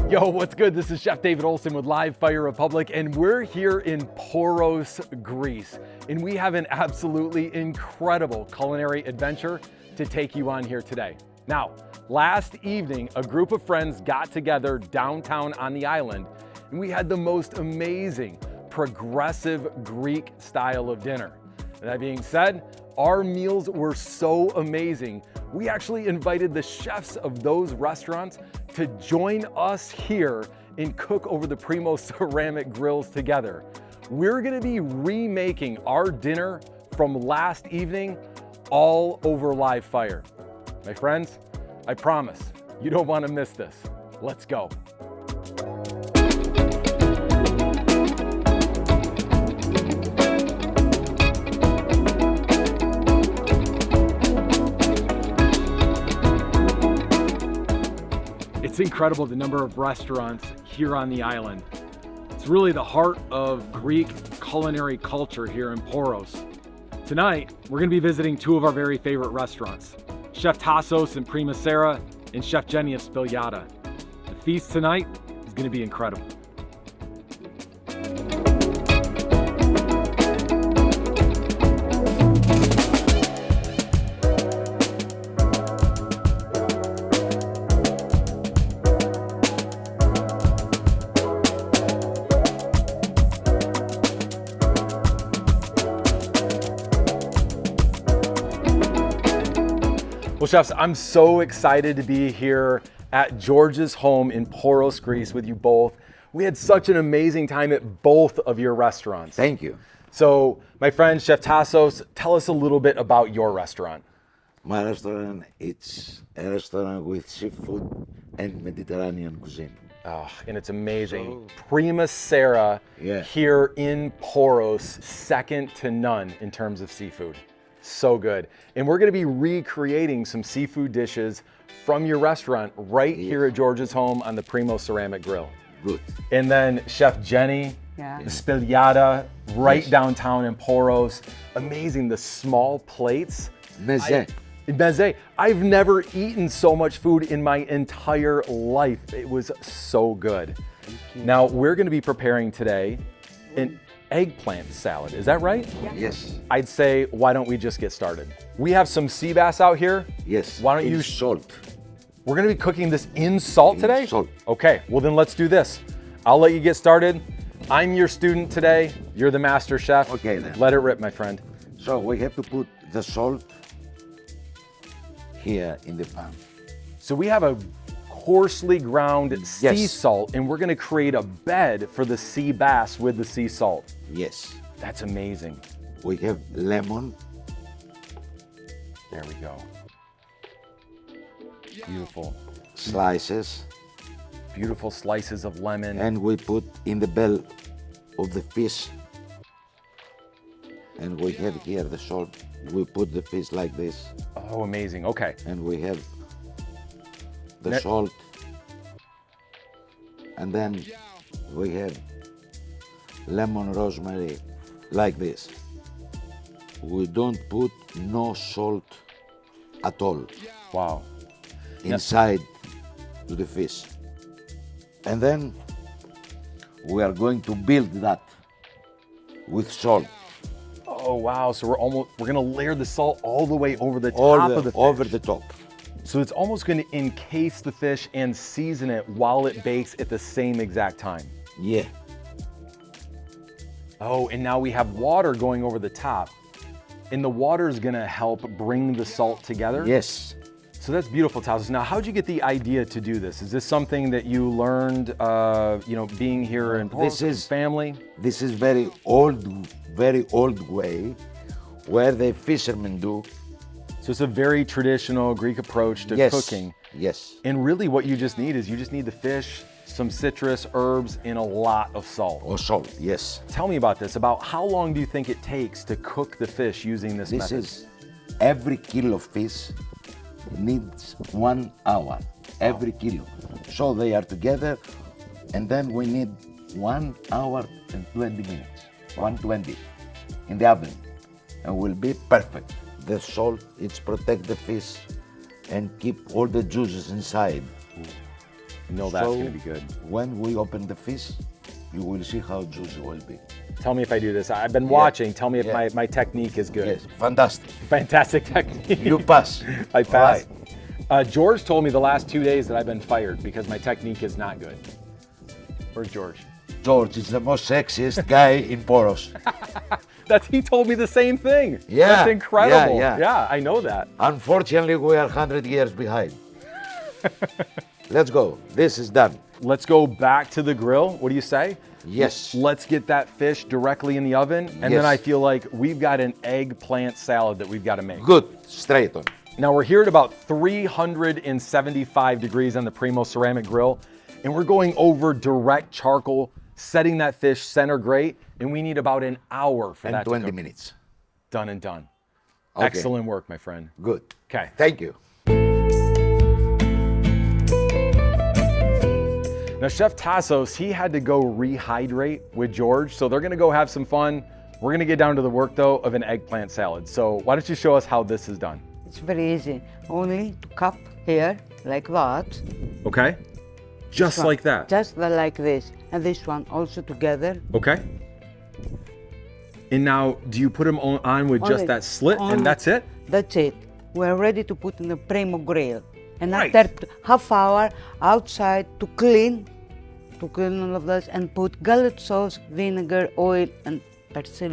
Yo, what's good? This is Chef David Olson with Live Fire Republic, and we're here in Poros, Greece. And we have an absolutely incredible culinary adventure to take you on here today. Now, last evening, a group of friends got together downtown on the island, and we had the most amazing, progressive Greek style of dinner. That being said, our meals were so amazing, we actually invited the chefs of those restaurants to join us here and cook over the Primo ceramic grills together. We're gonna be remaking our dinner from last evening all over live fire. My friends, I promise you don't wanna miss this. Let's go. It's incredible the number of restaurants here on the island. It's really the heart of Greek culinary culture here in Poros. Tonight, we're gonna be visiting two of our very favorite restaurants, Chef Tassos and Prima Sera and Chef Jenny of Spigliata. The feast tonight is gonna be incredible. Well, chefs, I'm so excited to be here at George's home in Poros, Greece with you both. We had such an amazing time at both of your restaurants. Thank you. So, my friend, Chef Tassos, tell us a little bit about your restaurant. My restaurant, it's a restaurant with seafood and Mediterranean cuisine. Oh, and it's amazing. Prima Sera here in Poros, second to none in terms of seafood. So good. And we're gonna be recreating some seafood dishes from your restaurant right here at George's home on the Primo ceramic grill. Good. And then Chef Jenny, Spigliata, right downtown in Poros. Amazing, the small plates. Meze. I've never eaten so much food in my entire life. It was so good. Now, we're gonna be preparing today an eggplant salad, is that right? Yes. I'd say, why don't we just get started? We have some sea bass out here. Yes. Why don't you salt? We're gonna be cooking this in salt today? Salt. Okay, well then let's do this. I'll let you get started. I'm your student today. You're the master chef. Okay then. Let it rip, my friend. So we have to put the salt here in the pan. So we have a coarsely ground sea salt, and we're gonna create a bed for the sea bass with the sea salt. Yes. That's amazing. We have lemon. There we go. Beautiful. Slices. Beautiful slices of lemon. And we put in the bell of the fish. And we have here the salt. We put the fish like this. Oh, amazing, okay. And we have the salt. And then we have lemon rosemary like this. We don't put no salt at all. Wow. Inside to the fish. And then we are going to build that with salt. Oh wow, so we're gonna layer the salt all the way over the top of the fish. Over the top. So it's almost gonna encase the fish and season it while it bakes at the same exact time. Yeah. Oh, and now we have water going over the top. And the water is gonna help bring the salt together? Yes. So that's beautiful, Tassos. Now, how'd you get the idea to do this? Is this something that you learned, being here in Poros with family? This is very old way where the fishermen do. So it's a very traditional Greek approach to cooking. Yes. And really what you just need is the fish, some citrus, herbs, and a lot of salt. Oh, salt, yes. Tell me about this. About how long do you think it takes to cook the fish using this method? This is every kilo of fish needs 1 hour, every kilo. So they are together, and then we need 1 hour and 20 minutes, 120 in the oven, and will be perfect. The salt, it's protect the fish and keep all the juices inside. I know that's So, gonna be good. when we open the fish, you will see how juicy it will be. Tell me if I do this. I've been watching. Tell me if my technique is good. Yes, fantastic. Fantastic technique. You pass. I passed. George told me the last 2 days that I've been fired because my technique is not good. Where's George? George is the most sexiest guy in Poros. He told me the same thing. Yeah, That's incredible. yeah. I know that. Unfortunately, we are 100 years behind. Let's go. This is done. Let's go back to the grill. What do you say? Yes. Let's get that fish directly in the oven. And then Yes. I feel like we've got an eggplant salad that we've got to make. Good. Straight on. Now we're here at about 375 degrees on the Primo ceramic grill. And we're going over direct charcoal, setting that fish center grate. And we need about an hour for that And to 20 cook. minutes. Done and done. Okay. Excellent work, my friend. Good. Okay. Thank you. Now, Chef Tassos, he had to go rehydrate with George, so they're gonna go have some fun. We're gonna get down to the work, though, of an eggplant salad. So why don't you show us how this is done? It's very easy. Only to cup here, like that. Okay? Just like that? Just like this. And this one also together. Okay. And now, do you put them on with just Only- that slit, only- and that's it? That's it. We're ready to put in the Primo grill. And Right. after half hour outside to clean all of this and put garlic sauce, vinegar, oil, and basil.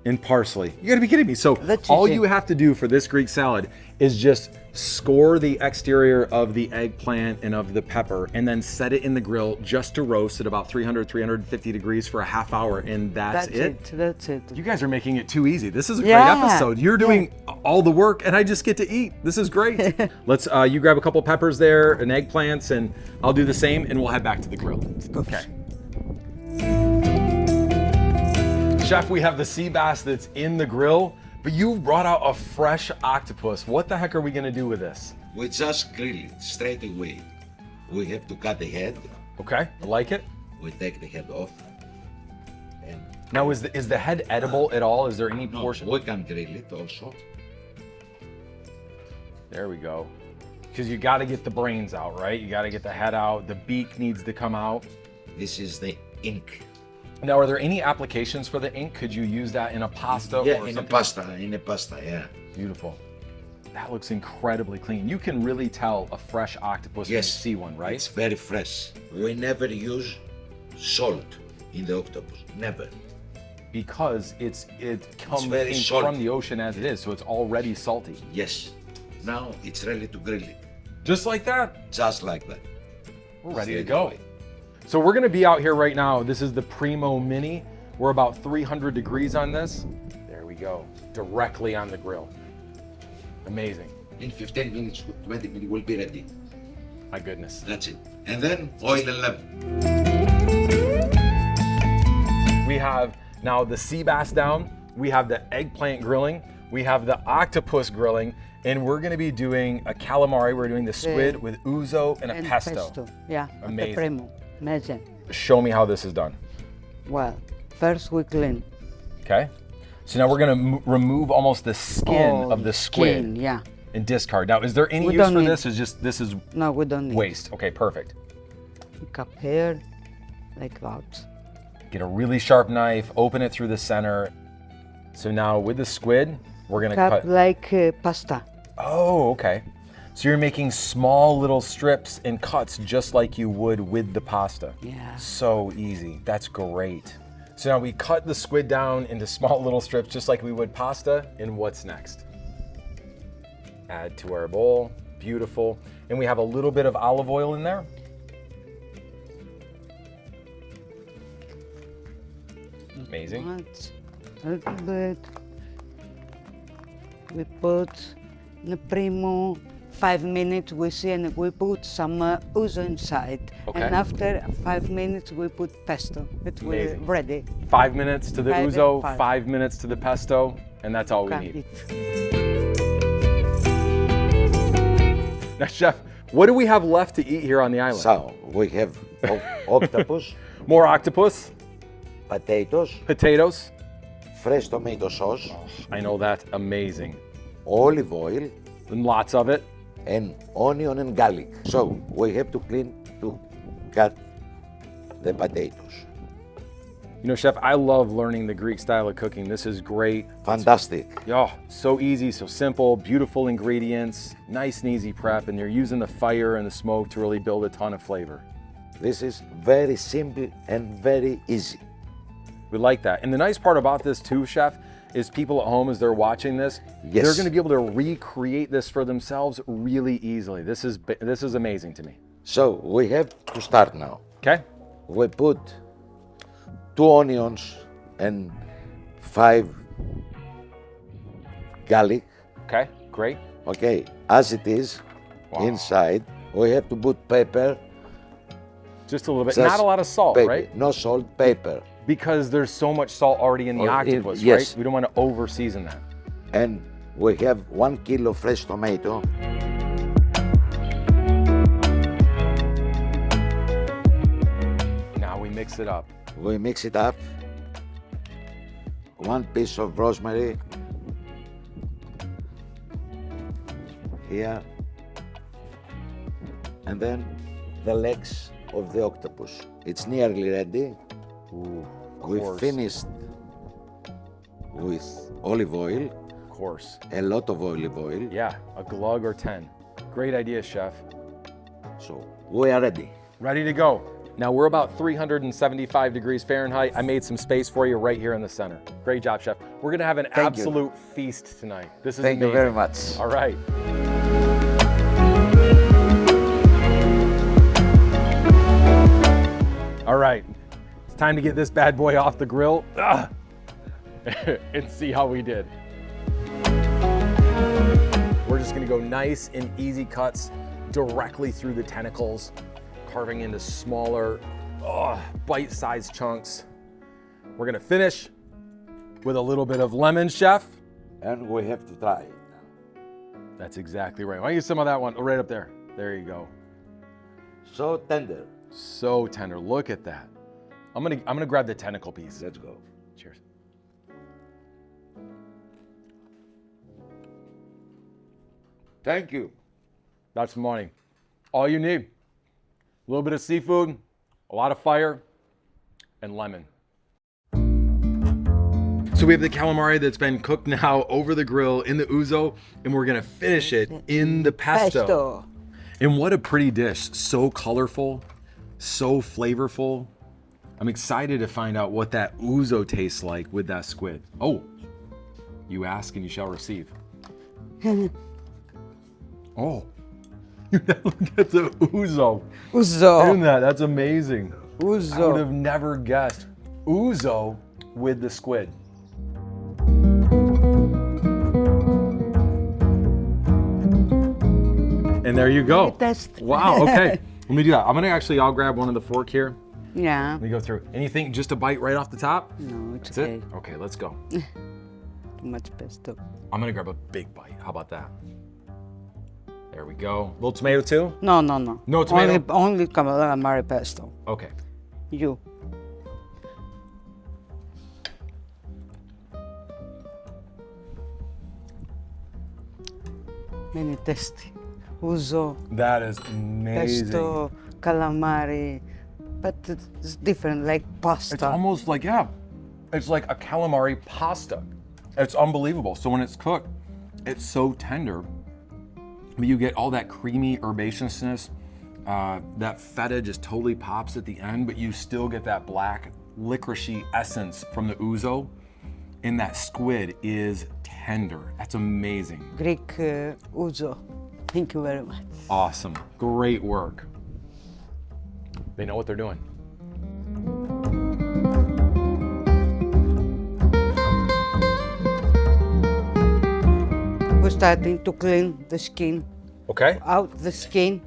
And parsley. You gotta be kidding me. So That's all it. you have to do for this Greek salad is just score the exterior of the eggplant and of the pepper and then set it in the grill just to roast at about 300, 350 degrees for a half hour, and that's it. That's it. You guys are making it too easy. This is a great Yeah, episode. You're doing all the work and I just get to eat. This is great. Let's, you grab a couple peppers there and eggplants, and I'll do the same, and we'll head back to the grill. Okay. Chef, we have the sea bass that's in the grill, but you've brought out a fresh octopus. What the heck are we gonna do with this? We just grill it straight away. We have to cut the head. Okay, I like it. We take the head off. And Now, is the head edible at all? Is there any no, portion? we can grill it also. There we go. Because you gotta get the brains out, right? You gotta get the head out. The beak needs to come out. This is the ink. Now, are there any applications for the ink? Could you use that in a pasta Yeah, or in something? a pasta, yeah. Beautiful. That looks incredibly clean. You can really tell a fresh octopus when you Yes. see one, right? It's very fresh. We never use salt in the octopus. Never. Because it comes very came salty. from the ocean as it is, so it's already salty. Yes. Now it's ready to grill it. Just like that, Just like that. we're ready to Straight go. away. So we're gonna be out here right now. This is the Primo Mini. We're about 300 degrees on this. There we go, directly on the grill. Amazing, In 15 minutes, 20 minutes, will be ready. my goodness. That's it. And then oil and lemon. We have now the sea bass down, we have the eggplant grilling, we have the octopus grilling, and we're gonna be doing a calamari. We're doing the squid with ouzo and a pesto. Yeah, Amazing. the Primo. Amazing. Show me how this is done. Well, first we clean. Okay? So now we're gonna remove almost the skin of the squid Skin, yeah. and discard. Now, is there any We use don't for need- this? Is just this is No, we don't need. waste? Okay, perfect. We cup here, like that. Get a really sharp knife, open it through the center. So now with the squid, we're gonna Cup cut. like pasta. Oh, okay. So you're making small little strips and cuts just like you would with the pasta. Yeah. So easy. That's great. So now we cut the squid down into small little strips just like we would pasta. And what's next? Add to our bowl. Beautiful. And we have a little bit of olive oil in there. Amazing. What? A little bit. We put the Primo. 5 minutes we see, and we put some ouzo inside. Okay. And after 5 minutes we put pesto. It will Amazing. ready. 5 minutes to the Five ouzo, and five. 5 minutes to the pesto, and that's all we Can need. eat. Now, Chef, what do we have left to eat here on the island? So we have octopus, More octopus, potatoes, potatoes. fresh tomato sauce, I know that's amazing. olive oil, And lots of it. and onion and garlic. So we have to clean to cut the potatoes. You know, Chef, I love learning the Greek style of cooking. This is great. Fantastic. Oh, so easy, so simple, beautiful ingredients, nice and easy prep, and they're using the fire and the smoke to really build a ton of flavor. This is very simple and very easy. We like that. And the nice part about this too, Chef, is people at home, as they're watching this, Yes. they're gonna be able to recreate this for themselves really easily. This is amazing to me. So we have to start now. Okay? We put 2 onions and 5 garlic. Okay, great. Okay, as it is, Wow. inside, we have to put pepper. Just a little bit, Just not a lot of salt, pepper. right? No salt, pepper. Because there's so much salt already in the octopus, yes. right? We don't want to over season that. And we have 1 kilo fresh tomato. Now we mix it up. We mix it up. 1 piece of rosemary. Here. And then the legs of the octopus. It's nearly ready. Ooh, of We course. finished with olive oil, Of course. a lot of olive oil. Yeah, a glug or 10. Great idea, Chef. So we are ready. Ready to go. Now we're about 375 degrees Fahrenheit. I made some space for you right here in the center. Great job, Chef. We're gonna have an Thank you. absolute feast tonight. This is Thank you amazing. very much. All right. All right, it's time to get this bad boy off the grill and see how we did. We're just gonna go nice and easy cuts directly through the tentacles, carving into smaller, bite-sized chunks. We're gonna finish with a little bit of lemon, Chef. And we have to try it. That's exactly right. Why don't you get some of that one right up there? There you go. So tender. So tender. Look at that. I'm gonna grab the tentacle piece. Let's go. Cheers. Thank you. That's money. All you need. A little bit of seafood, a lot of fire, and lemon. So we have the calamari that's been cooked now over the grill in the ouzo, and we're gonna finish it in the pesto. And what a pretty dish. So colorful, so flavorful. I'm excited to find out what that ouzo tastes like with that squid. Oh, you ask and you shall receive. Oh, look at the ouzo. Ouzo. Isn't that? That's amazing. I would Ouzo. have never guessed. Ouzo with the squid. And there you go. Test. Wow, okay. Let me do that. I'll grab one of the fork here. Yeah. Let me go through. Anything, just a bite right off the top? No, it's That's okay. it? Okay, let's go. Too much pesto. I'm gonna grab a big bite. How about that? There we go. Little tomato too? No, no, no. No tomato? Only calamari pesto. Okay. You. Many tasty. Ouzo, That is amazing. pesto, calamari, but it's different, like pasta. It's almost like, yeah, it's like a calamari pasta. It's unbelievable. So when it's cooked, it's so tender, but you get all that creamy herbaceousness. That feta just totally pops at the end, but you still get that black licoricey essence from the ouzo. And that squid is tender. That's amazing. Greek ouzo. Thank you very much. Awesome. Great work. They know what they're doing. We're starting to clean the skin, Okay. out the skin,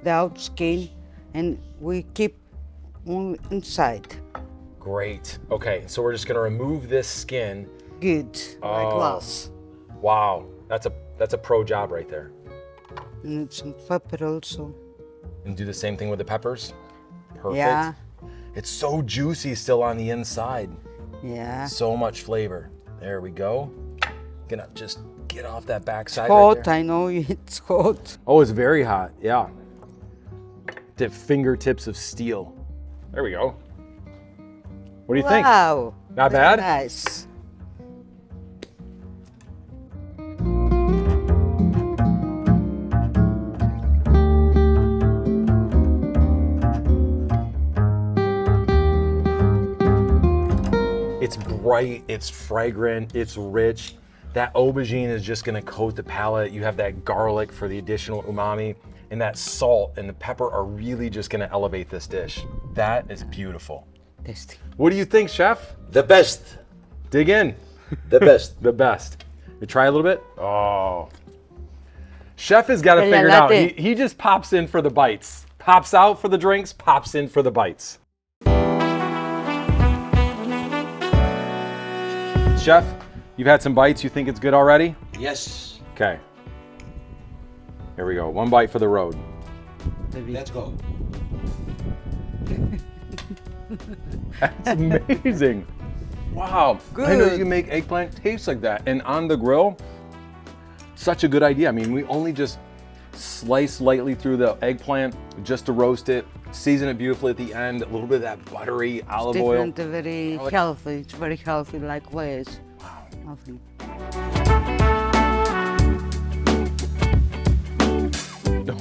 the out skin, and we keep only inside. Great. Okay, so we're just gonna remove this skin. Good, like Oh. glass. Wow, that's a pro job right there. And some pepper also. And do the same thing with the peppers. Perfect. Yeah, It's so juicy still on the inside. yeah. So much flavor. There we go. Gonna just get off that backside right Hot, there. I know it's hot. Oh, it's very hot. Yeah. to fingertips of steel. There we go. What do you think? Wow. Not very bad? Nice. It's bright, it's fragrant, it's rich. That aubergine is just gonna coat the palate. You have that garlic for the additional umami, and that salt and the pepper are really just gonna elevate this dish. That is beautiful. Tasty. What do you think, chef? The best. Dig in. The best. The best. You try a little bit? Oh. Chef has got to figure it out. He just pops in for the bites. Pops out for the drinks, pops in for the bites. Chef, you've had some bites. You think it's good already? Yes. Okay. Here we go. One bite for the road. Let's go. That's amazing. Wow. Good. I know you can make eggplant taste like that. And on the grill, such a good idea. I mean, we only just slice lightly through the eggplant just to roast it, season it beautifully at the end, a little bit of that buttery olive oil. Different, very healthy. It's very healthy, likewise. Wow. Lovely.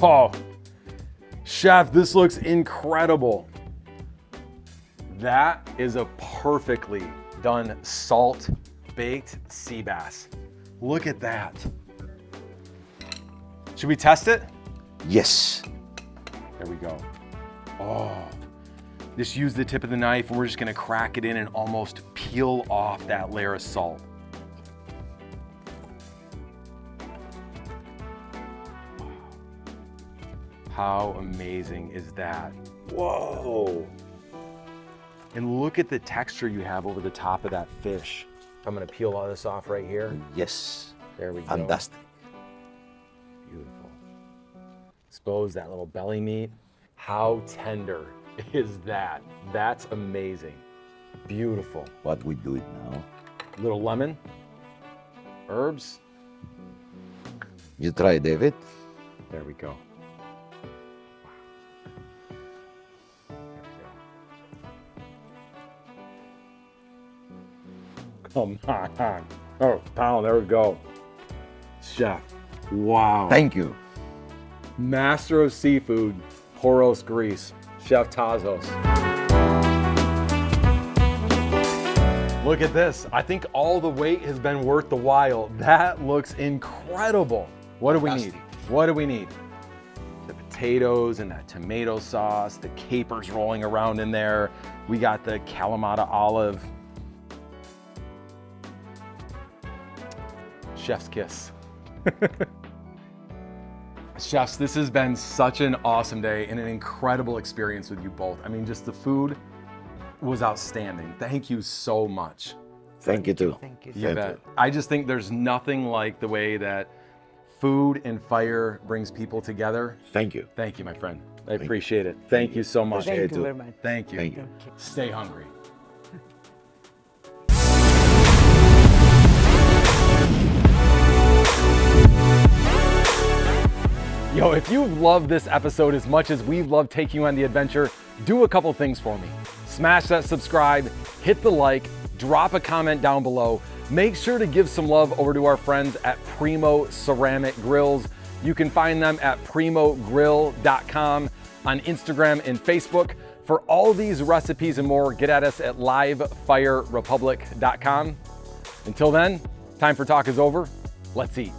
Oh, chef, this looks incredible. That is a perfectly done salt baked sea bass. Look at that. Should we test it? Yes. There we go. Oh, just use the tip of the knife and we're just gonna crack it in and almost peel off that layer of salt. How amazing is that? Whoa. And look at the texture you have over the top of that fish. I'm gonna peel all this off right here. Yes. There we go. Fantastic. Beautiful. Expose that little belly meat. How tender is that? That's amazing. Beautiful. What we do it now? Little lemon, herbs. You try, David. There we go. Come on. Oh, pound, there we go. Chef, wow. Thank you. Master of seafood, Poros, Greece, Chef Tazos. Look at this. I think all the wait has been worth the while. That looks incredible. What do we need? What do we need? The potatoes and that tomato sauce, the capers rolling around in there. We got the Kalamata olive. Chef's kiss. Chefs, this has been such an awesome day and an incredible experience with you both. I mean, just the food was outstanding. Thank you so much. Thank you too. Thank you. You bet. I just think there's nothing like the way that food and fire brings people together. Thank you. Thank you, my friend. I appreciate it. Thank you so much. Thank you too. very much. Thank you. Thank you. Stay hungry. Yo, if you loved this episode as much as we love taking you on the adventure, do a couple things for me. Smash that subscribe, hit the like, drop a comment down below. Make sure to give some love over to our friends at Primo Ceramic Grills. You can find them at primogrill.com on Instagram and Facebook. For all these recipes and more, get at us at livefirerepublic.com. Until then, time for talk is over. Let's eat.